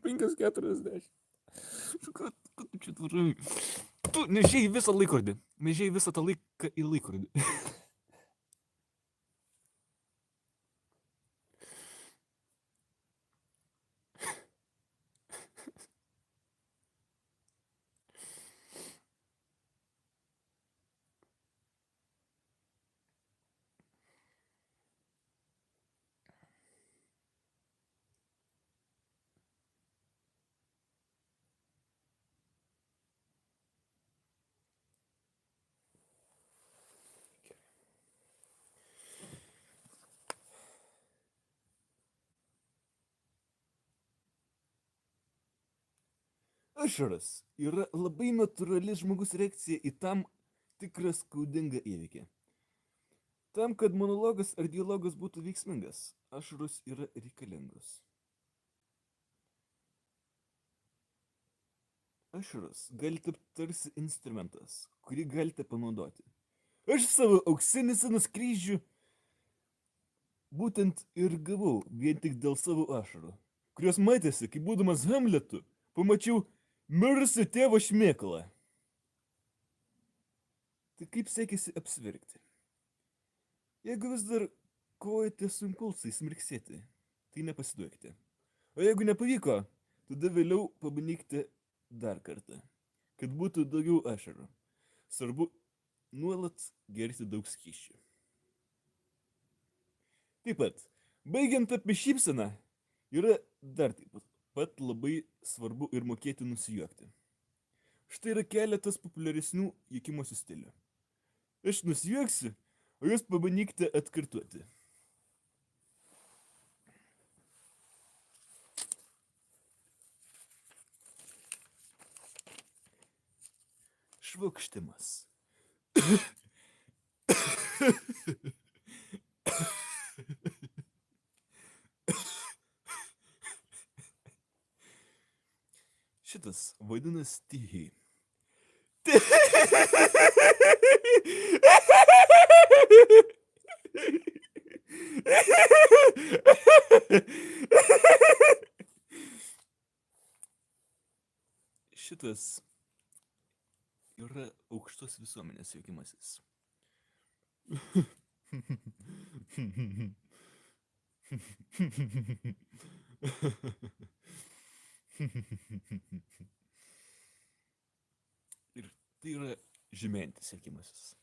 5:40. Ką tu čia darai? Tu nežiai visą laikrodį. Nežiai visą tą laiką į laikrodį. Ašaros yra labai natūrali žmogus reakcija į tam tikrą skaudingą įvykį. Tam, kad monologas ar dialogas būtų veiksmingas, ašaros yra reikalingos. Ašaros gali tapti tarsi instrumentas, kurį galite panaudoti. Aš savo auksinį scenos kryžių būtent ir gavau vien tik dėl savo ašarų, kurios matėsi, kai būdamas Hamletu, pamačiau mirusį tėvo šmėklą. Tai kaip sekėsi apsvirkti? Jeigu vis dar kovojate su impulsais mirksėti, tai nepasiduokite. O jeigu nepavyko, tada vėliau pabandykite dar kartą, kad būtų daugiau ašarų. Svarbu nuolat gerti daug skysčių. Taip pat, baigiant apie šypseną, yra dar taip pat labai svarbu ir mokėti nusijuokti. Štai yra keletas populiaresnių juokimosi stilių. Aš nusijuoksiu, o jūs pabandykite atkartoti. Švokštimas. Šitas vadinas tyhiai. Šitas yra aukštos visuomenės juokimasis. Ir tai yra žemėjantis juokimasis.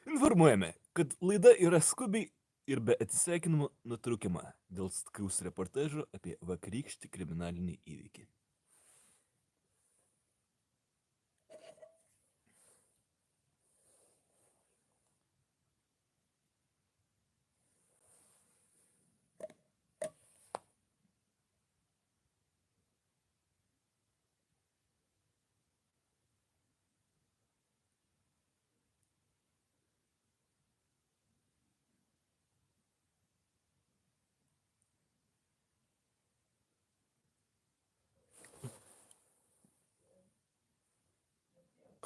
Informuojame, kad laida yra skubiai ir be atsisveikinimo nutraukiama dėl stikaus reportažo apie vakarykštį kriminalinį įvykį.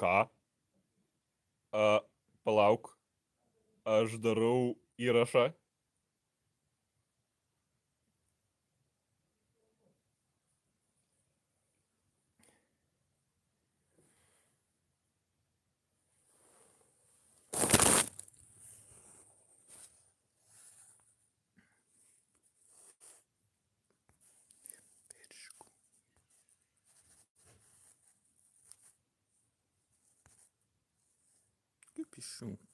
Ką? Palauk. Aš darau įrašą. Kaip išjungti?